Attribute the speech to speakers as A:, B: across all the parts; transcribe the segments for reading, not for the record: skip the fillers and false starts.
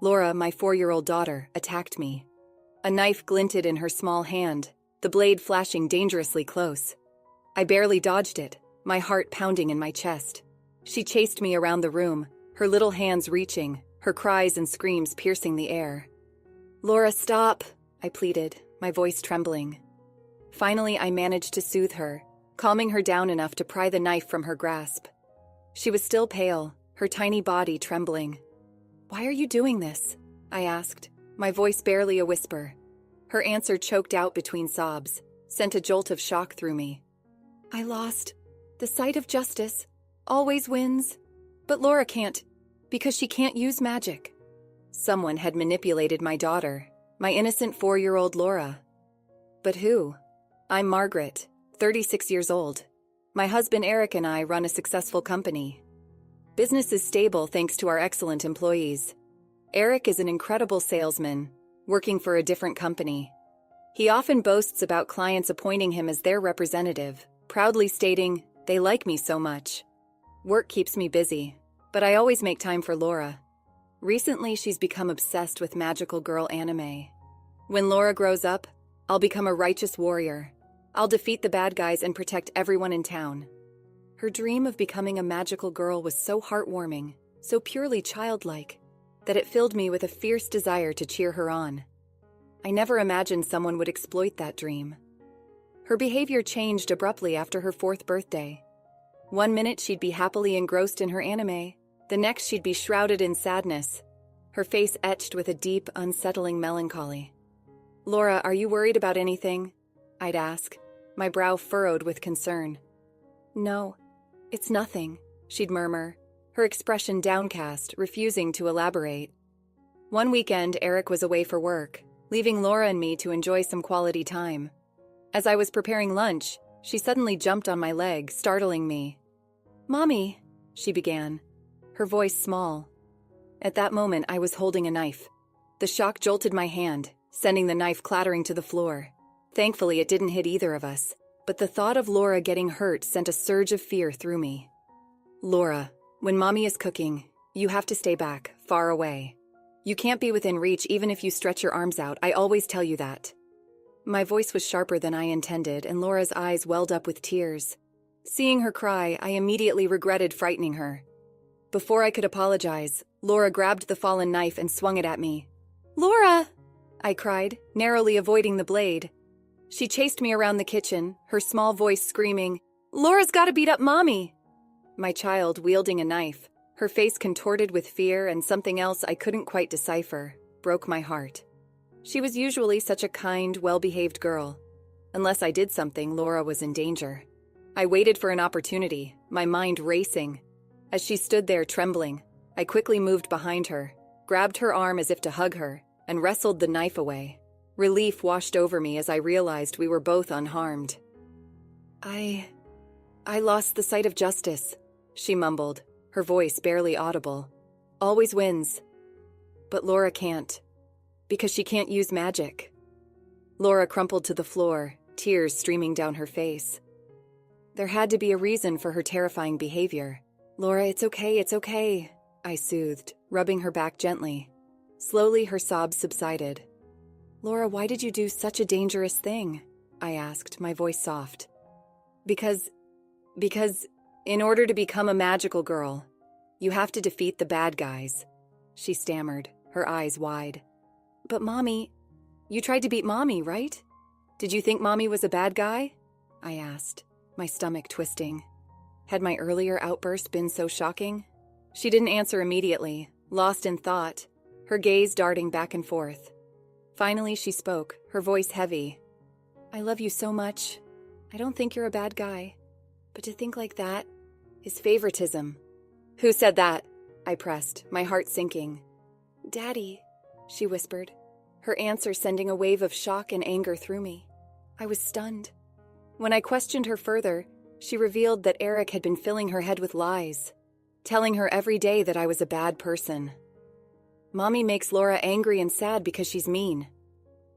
A: Laura, my 4-year-old daughter, attacked me. A knife glinted in her small hand, the blade flashing dangerously close. I barely dodged it, my heart pounding in my chest. She chased me around the room, her little hands reaching, her cries and screams piercing the air. "Laura, stop," I pleaded, my voice trembling. Finally, I managed to soothe her, calming her down enough to pry the knife from her grasp. She was still pale, her tiny body trembling. "Why are you doing this?" I asked, my voice barely a whisper. Her answer, choked out between sobs, sent a jolt of shock through me. "I lost. The sight of justice always wins. But Laura can't, because she can't use magic." Someone had manipulated my daughter, my innocent 4-year-old Laura. But who? I'm Margaret, 36 years old. My husband Eric and I run a successful company. Business is stable thanks to our excellent employees. Eric is an incredible salesman, working for a different company. He often boasts about clients appointing him as their representative, proudly stating, "They like me so much." Work keeps me busy, but I always make time for Laura. Recently, she's become obsessed with magical girl anime. When Laura grows up, I'll become a righteous warrior. I'll defeat the bad guys and protect everyone in town. Her dream of becoming a magical girl was so heartwarming, so purely childlike, that it filled me with a fierce desire to cheer her on. I never imagined someone would exploit that dream. Her behavior changed abruptly after her 4th birthday. One minute she'd be happily engrossed in her anime, the next she'd be shrouded in sadness, her face etched with a deep, unsettling melancholy. "Laura, are you worried about anything?" I'd ask, my brow furrowed with concern. "No, it's nothing," she'd murmur, her expression downcast, refusing to elaborate. One weekend, Eric was away for work, leaving Laura and me to enjoy some quality time. As I was preparing lunch, she suddenly jumped on my leg, startling me. "Mommy," she began, her voice small. At that moment, I was holding a knife. The shock jolted my hand, sending the knife clattering to the floor. Thankfully, it didn't hit either of us, but the thought of Laura getting hurt sent a surge of fear through me. "Laura, when Mommy is cooking, you have to stay back, far away. You can't be within reach even if you stretch your arms out, I always tell you that." My voice was sharper than I intended, and Laura's eyes welled up with tears. Seeing her cry, I immediately regretted frightening her. Before I could apologize, Laura grabbed the fallen knife and swung it at me. "Laura!" I cried, narrowly avoiding the blade. She chased me around the kitchen, her small voice screaming, "Laura's gotta beat up Mommy!" My child wielding a knife, her face contorted with fear and something else I couldn't quite decipher, broke my heart. She was usually such a kind, well-behaved girl. Unless I did something, Laura was in danger. I waited for an opportunity, my mind racing. As she stood there trembling, I quickly moved behind her, grabbed her arm as if to hug her, and wrestled the knife away. Relief washed over me as I realized we were both unharmed. I lost the sight of justice," she mumbled, her voice barely audible. "Always wins. But Laura can't, because she can't use magic." Laura crumpled to the floor, tears streaming down her face. There had to be a reason for her terrifying behavior. "Laura, it's okay, I soothed, rubbing her back gently. Slowly, her sobs subsided. "Laura, why did you do such a dangerous thing?" I asked, my voice soft. Because in order to become a magical girl, you have to defeat the bad guys," she stammered, her eyes wide. "But Mommy, you tried to beat Mommy, right? Did you think Mommy was a bad guy?" I asked, my stomach twisting. Had my earlier outburst been so shocking? She didn't answer immediately, lost in thought, her gaze darting back and forth. Finally, she spoke, her voice heavy. "I love you so much. I don't think you're a bad guy. But to think like that is favoritism." "Who said that?" I pressed, my heart sinking. "Daddy," she whispered, her answer sending a wave of shock and anger through me. I was stunned. When I questioned her further, she revealed that Eric had been filling her head with lies, telling her every day that I was a bad person. "Mommy makes Laura angry and sad because she's mean,"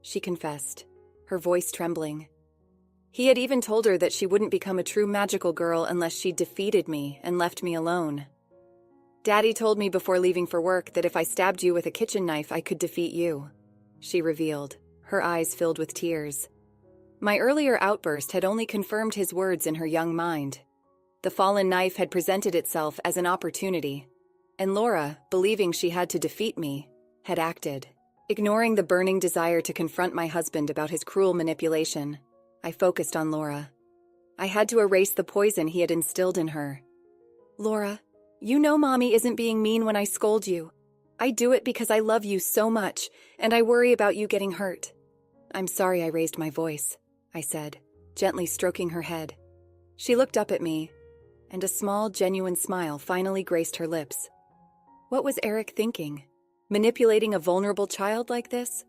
A: she confessed, her voice trembling. He had even told her that she wouldn't become a true magical girl unless she defeated me and left me alone. Daddy told me before leaving for work that if I stabbed you with a kitchen knife, I could defeat you, she revealed, her eyes filled with tears. My earlier outburst had only confirmed his words in her young mind. The fallen knife had presented itself as an opportunity, and Laura, believing she had to defeat me, had acted. Ignoring the burning desire to confront my husband about his cruel manipulation, I focused on Laura. I had to erase the poison he had instilled in her. Laura, you know Mommy isn't being mean when I scold you. I do it because I love you so much, and I worry about you getting hurt. I'm sorry I raised my voice, I said, gently stroking her head. She looked up at me, and a small, genuine smile finally graced her lips. What was Eric thinking? Manipulating a vulnerable child like this?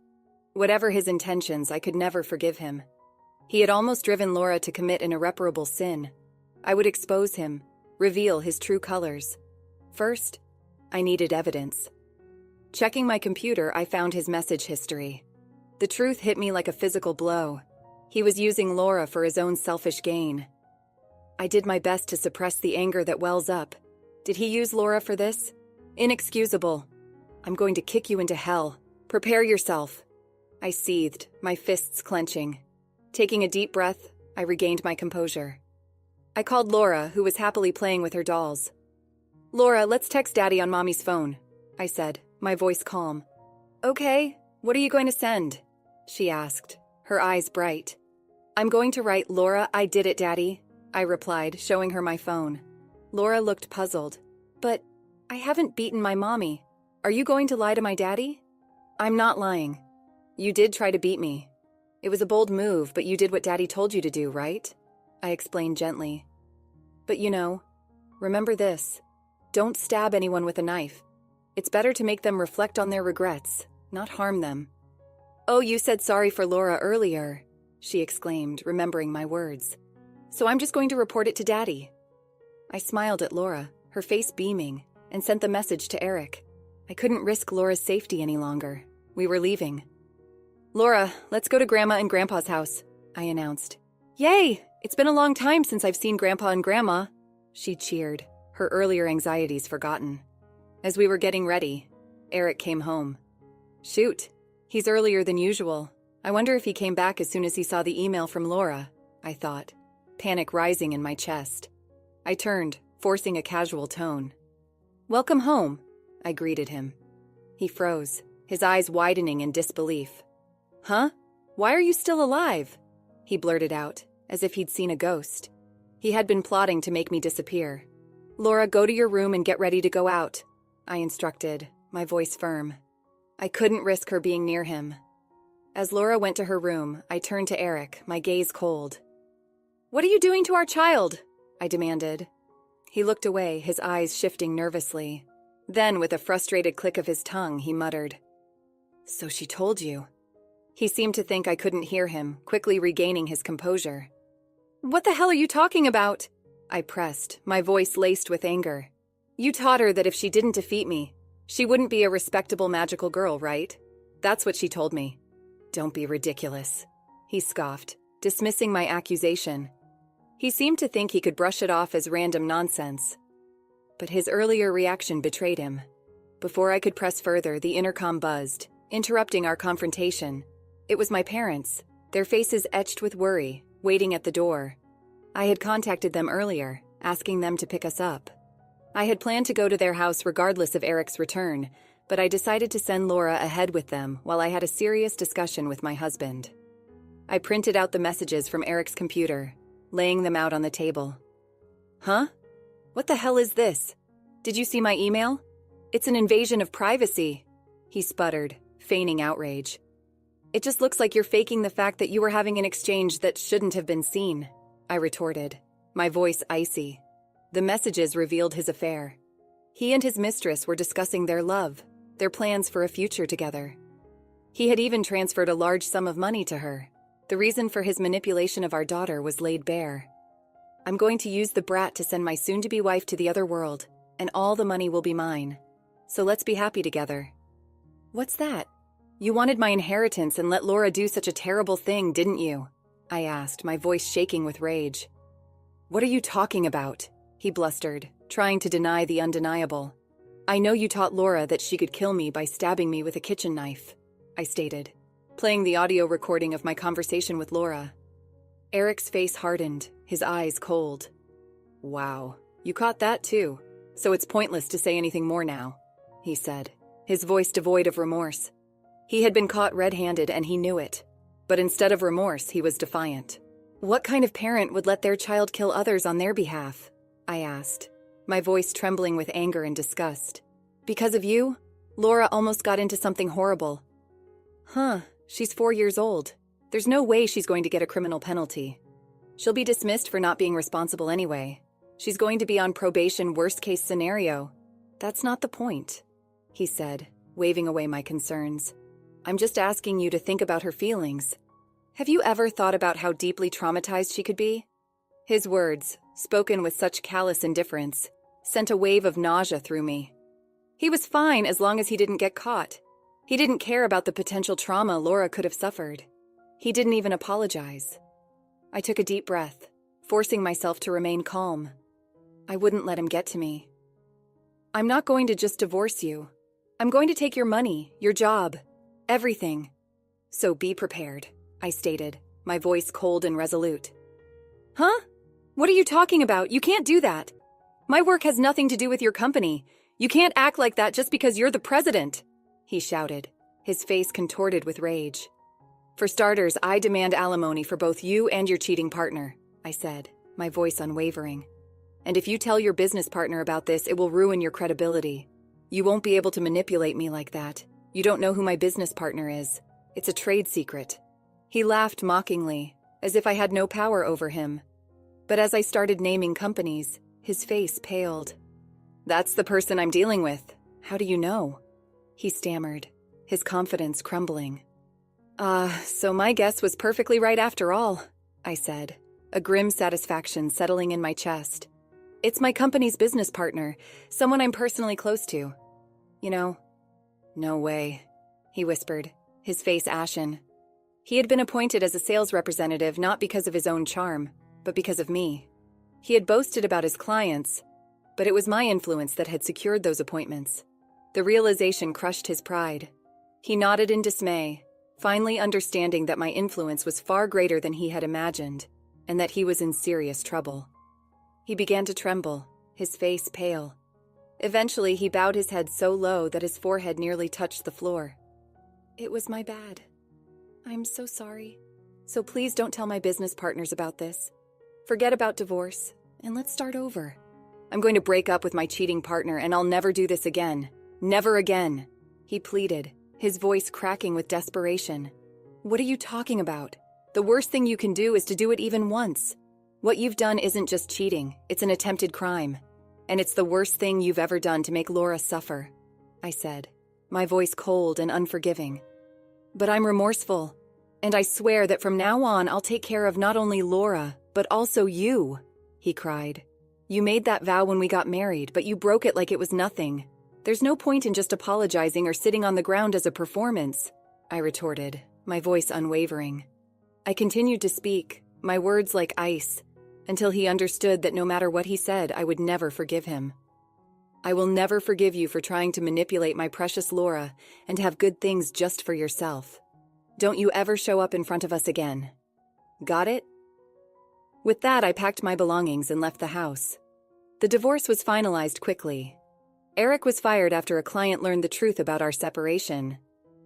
A: Whatever his intentions, I could never forgive him. He had almost driven Laura to commit an irreparable sin. I would expose him, reveal his true colors. First, I needed evidence. Checking my computer, I found his message history. The truth hit me like a physical blow. He was using Laura for his own selfish gain. I did my best to suppress the anger that wells up. Did he use Laura for this? Inexcusable. I'm going to kick you into hell. Prepare yourself. I seethed, my fists clenching. Taking a deep breath, I regained my composure. I called Laura, who was happily playing with her dolls. Laura, let's text Daddy on Mommy's phone, I said, my voice calm. Okay, what are you going to send? She asked, her eyes bright. I'm going to write, Laura, I did it, Daddy, I replied, showing her my phone. Laura looked puzzled. But I haven't beaten my mommy. Are you going to lie to my daddy? I'm not lying. You did try to beat me. It was a bold move, but you did what Daddy told you to do, right? I explained gently. But remember this. Don't stab anyone with a knife. It's better to make them reflect on their regrets, not harm them. Oh, you said sorry for Laura earlier, she exclaimed, remembering my words. So I'm just going to report it to Daddy. I smiled at Laura, her face beaming, and sent the message to Eric. I couldn't risk Laura's safety any longer. We were leaving. Laura, let's go to Grandma and Grandpa's house, I announced. Yay! It's been a long time since I've seen Grandpa and Grandma, she cheered, her earlier anxieties forgotten. As we were getting ready, Eric came home. Shoot, he's earlier than usual. I wonder if he came back as soon as he saw the email from Laura, I thought, panic rising in my chest. I turned, forcing a casual tone. Welcome home, I greeted him. He froze, his eyes widening in disbelief. Huh? Why are you still alive? He blurted out, as if he'd seen a ghost. He had been plotting to make me disappear. Laura, go to your room and get ready to go out, I instructed, my voice firm. I couldn't risk her being near him. As Laura went to her room, I turned to Eric, my gaze cold. What are you doing to our child? I demanded. He looked away, his eyes shifting nervously. Then, with a frustrated click of his tongue, he muttered, So she told you. He seemed to think I couldn't hear him, quickly regaining his composure. What the hell are you talking about? I pressed, my voice laced with anger. You taught her that if she didn't defeat me, she wouldn't be a respectable magical girl, right? That's what she told me. Don't be ridiculous, he scoffed, dismissing my accusation. He seemed to think he could brush it off as random nonsense. But his earlier reaction betrayed him. Before I could press further, the intercom buzzed, interrupting our confrontation. It was my parents, their faces etched with worry, waiting at the door. I had contacted them earlier, asking them to pick us up. I had planned to go to their house regardless of Eric's return, but I decided to send Laura ahead with them while I had a serious discussion with my husband. I printed out the messages from Eric's computer, laying them out on the table. Huh? What the hell is this? Did you see my email? It's an invasion of privacy, he sputtered, feigning outrage. It just looks like you're faking the fact that you were having an exchange that shouldn't have been seen, I retorted, my voice icy. The messages revealed his affair. He and his mistress were discussing their love, their plans for a future together. He had even transferred a large sum of money to her. The reason for his manipulation of our daughter was laid bare. I'm going to use the brat to send my soon-to-be wife to the other world, and all the money will be mine. So let's be happy together. What's that? You wanted my inheritance and let Laura do such a terrible thing, didn't you? I asked, my voice shaking with rage. What are you talking about? He blustered, trying to deny the undeniable. I know you taught Laura that she could kill me by stabbing me with a kitchen knife, I stated, playing the audio recording of my conversation with Laura. Eric's face hardened, his eyes cold. Wow, you caught that too, so it's pointless to say anything more now, he said, his voice devoid of remorse. He had been caught red-handed and he knew it, but instead of remorse, he was defiant. What kind of parent would let their child kill others on their behalf? I asked, my voice trembling with anger and disgust. Because of you, Laura almost got into something horrible. She's 4 years old. There's no way she's going to get a criminal penalty. She'll be dismissed for not being responsible anyway. She's going to be on probation, worst-case scenario. That's not the point, he said, waving away my concerns. I'm just asking you to think about her feelings. Have you ever thought about how deeply traumatized she could be? His words, spoken with such callous indifference, sent a wave of nausea through me. He was fine as long as he didn't get caught. He didn't care about the potential trauma Laura could have suffered. He didn't even apologize. I took a deep breath, forcing myself to remain calm. I wouldn't let him get to me. I'm not going to just divorce you. I'm going to take your money, your job, everything. So be prepared, I stated, my voice cold and resolute. Huh? What are you talking about? You can't do that. My work has nothing to do with your company. You can't act like that just because you're the president, he shouted, his face contorted with rage. For starters, I demand alimony for both you and your cheating partner, I said, my voice unwavering. And if you tell your business partner about this, it will ruin your credibility. You won't be able to manipulate me like that. You don't know who my business partner is. It's a trade secret. He laughed mockingly, as if I had no power over him. But as I started naming companies, his face paled. That's the person I'm dealing with. How do you know? He stammered, his confidence crumbling. So my guess was perfectly right after all, I said, a grim satisfaction settling in my chest. It's my company's business partner, someone I'm personally close to. You know, no way, he whispered, his face ashen. He had been appointed as a sales representative not because of his own charm, but because of me. He had boasted about his clients, but it was my influence that had secured those appointments. The realization crushed his pride. He nodded in dismay, finally understanding that my influence was far greater than he had imagined, and that he was in serious trouble. He began to tremble, his face pale. Eventually, he bowed his head so low that his forehead nearly touched the floor. It was my bad. I'm so sorry. So please don't tell my business partners about this. Forget about divorce, and let's start over. I'm going to break up with my cheating partner, and I'll never do this again. Never again, he pleaded, his voice cracking with desperation. What are you talking about? The worst thing you can do is to do it even once. What you've done isn't just cheating, it's an attempted crime. And it's the worst thing you've ever done to make Laura suffer, I said, my voice cold and unforgiving. But I'm remorseful, and I swear that from now on I'll take care of not only Laura, but also you, he cried. You made that vow when we got married, but you broke it like it was nothing. There's no point in just apologizing or sitting on the ground as a performance, I retorted, my voice unwavering. I continued to speak, my words like ice, until he understood that no matter what he said, I would never forgive him. I will never forgive you for trying to manipulate my precious Laura and have good things just for yourself. Don't you ever show up in front of us again. Got it? With that, I packed my belongings and left the house. The divorce was finalized quickly. Eric was fired after a client learned the truth about our separation.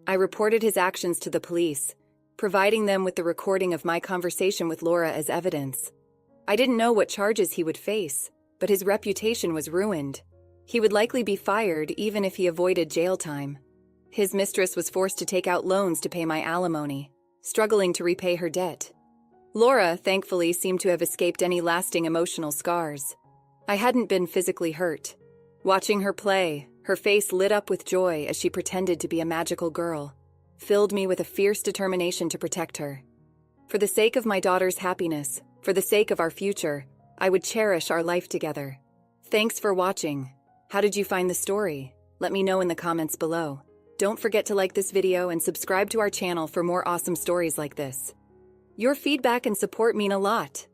A: I reported his actions to the police, providing them with the recording of my conversation with Laura as evidence. I didn't know what charges he would face, but his reputation was ruined. He would likely be fired even if he avoided jail time. His mistress was forced to take out loans to pay my alimony, struggling to repay her debt. Laura, thankfully, seemed to have escaped any lasting emotional scars. I hadn't been physically hurt. Watching her play, her face lit up with joy as she pretended to be a magical girl, filled me with a fierce determination to protect her. For the sake of my daughter's happiness, for the sake of our future, I would cherish our life together. Thanks for watching. How did you find the story? Let me know in the comments below. Don't forget to like this video and subscribe to our channel for more awesome stories like this. Your feedback and support mean a lot.